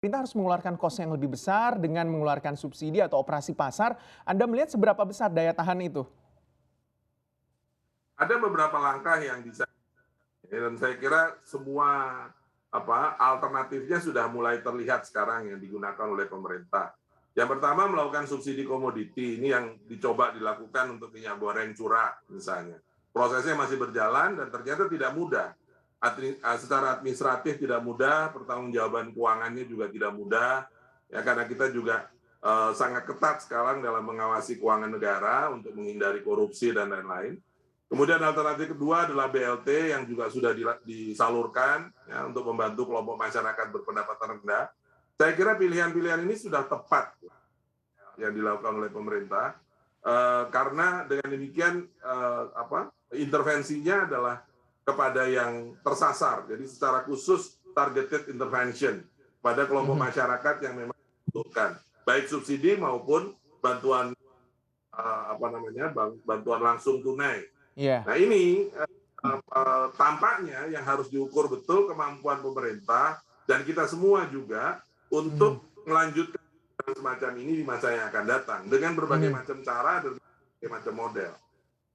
Pemerintah harus mengeluarkan kos yang lebih besar dengan mengeluarkan subsidi atau operasi pasar. Anda melihat seberapa besar daya tahan itu? Ada beberapa langkah yang bisa, dan saya kira semua alternatifnya sudah mulai terlihat sekarang yang digunakan oleh pemerintah. Yang pertama, melakukan subsidi komoditi, ini yang dicoba dilakukan untuk minyak goreng curah misalnya. Prosesnya masih berjalan dan ternyata tidak mudah. Secara administratif tidak mudah, pertanggungjawaban keuangannya juga tidak mudah, ya karena kita juga sangat ketat sekarang dalam mengawasi keuangan negara untuk menghindari korupsi dan lain-lain. Kemudian alternatif kedua adalah BLT yang juga sudah disalurkan ya, untuk membantu kelompok masyarakat berpendapatan rendah. Saya kira pilihan-pilihan ini sudah tepat yang dilakukan oleh pemerintah, karena dengan demikian intervensinya adalah kepada yang tersasar. Jadi secara khusus targeted intervention pada kelompok masyarakat yang memang membutuhkan, baik subsidi maupun bantuan bantuan langsung tunai. Iya. Nah ini tampaknya yang harus diukur betul kemampuan pemerintah dan kita semua juga untuk melanjutkan semacam ini di masa yang akan datang dengan berbagai macam cara dan berbagai macam model.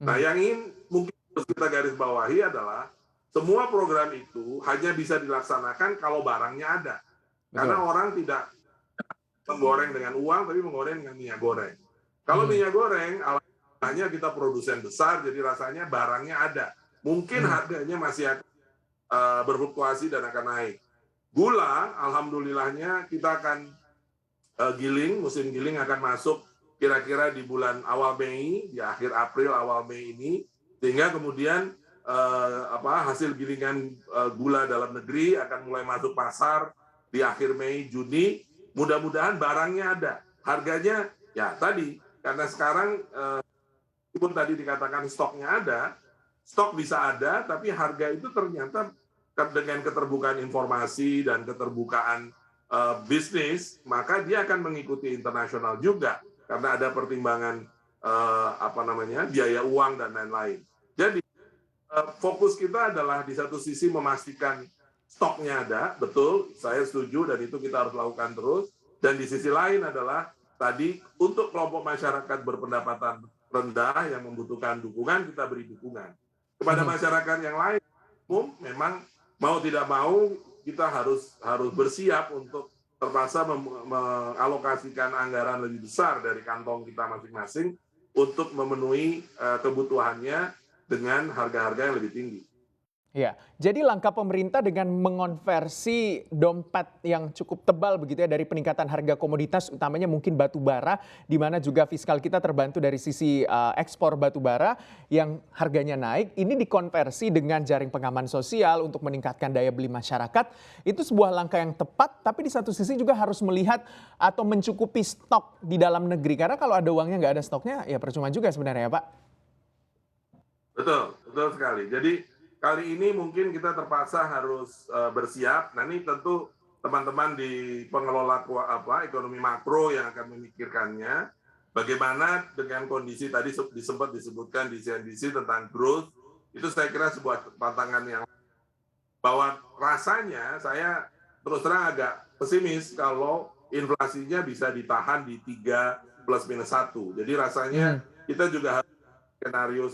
Nah yang ingin mungkin harus kita garis bawahi adalah semua program itu hanya bisa dilaksanakan kalau barangnya ada. Karena orang tidak menggoreng dengan uang, tapi menggoreng dengan minyak goreng. Kalau minyak goreng, hanya kita produsen besar, jadi rasanya barangnya ada. Mungkin harganya masih akan berfluktuasi dan akan naik. Gula, alhamdulillahnya kita akan giling, musim giling akan masuk kira-kira di bulan awal Mei, di akhir April, awal Mei ini, sehingga kemudian hasil gilingan gula dalam negeri akan mulai masuk pasar di akhir Mei, Juni. Mudah-mudahan barangnya ada. Harganya, ya tadi, karena sekarang meskipun tadi dikatakan stoknya ada, stok bisa ada, tapi harga itu ternyata dengan keterbukaan informasi dan keterbukaan bisnis, maka dia akan mengikuti internasional juga, karena ada pertimbangan biaya uang dan lain-lain. Jadi fokus kita adalah di satu sisi memastikan stoknya ada, betul, saya setuju dan itu kita harus lakukan terus. Dan di sisi lain adalah tadi untuk kelompok masyarakat berpendapatan rendah yang membutuhkan dukungan, kita beri dukungan. Kepada masyarakat yang lain, memang mau tidak mau kita harus bersiap untuk terpaksa mengalokasikan anggaran lebih besar dari kantong kita masing-masing untuk memenuhi kebutuhannya dengan harga-harga yang lebih tinggi. Ya, jadi langkah pemerintah dengan mengonversi dompet yang cukup tebal begitu ya dari peningkatan harga komoditas utamanya mungkin batu bara di mana juga fiskal kita terbantu dari sisi ekspor batu bara yang harganya naik, ini dikonversi dengan jaring pengaman sosial untuk meningkatkan daya beli masyarakat. Itu sebuah langkah yang tepat, tapi di satu sisi juga harus melihat atau mencukupi stok di dalam negeri karena kalau ada uangnya nggak ada stoknya ya percuma juga sebenarnya ya Pak. Betul, betul sekali. Jadi kali ini mungkin kita terpaksa harus bersiap. Nah ini tentu teman-teman di pengelola ekonomi makro yang akan memikirkannya. Bagaimana dengan kondisi tadi sempat disebutkan di CNBC tentang growth, itu saya kira sebuah tantangan yang bahwa rasanya saya terus terang agak pesimis kalau inflasinya bisa ditahan di 3 plus minus 1. Jadi rasanya kita juga harus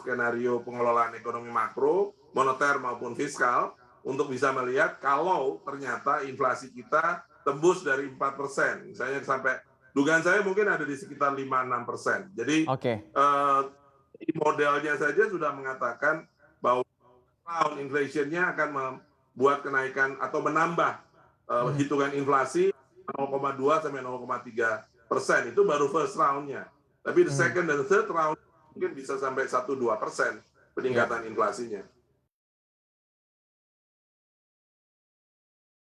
skenario pengelolaan ekonomi makro, moneter maupun fiskal, untuk bisa melihat kalau ternyata inflasi kita tembus dari 4%, misalnya sampai, dugaan saya mungkin ada di sekitar 5-6%. Jadi modelnya saja sudah mengatakan bahwa inflation-nya akan membuat kenaikan atau menambah hitungan inflasi 0,2 sampai 0,3%. Itu baru first round-nya. Tapi the second dan third round mungkin bisa sampai 1-2% peningkatan inflasinya.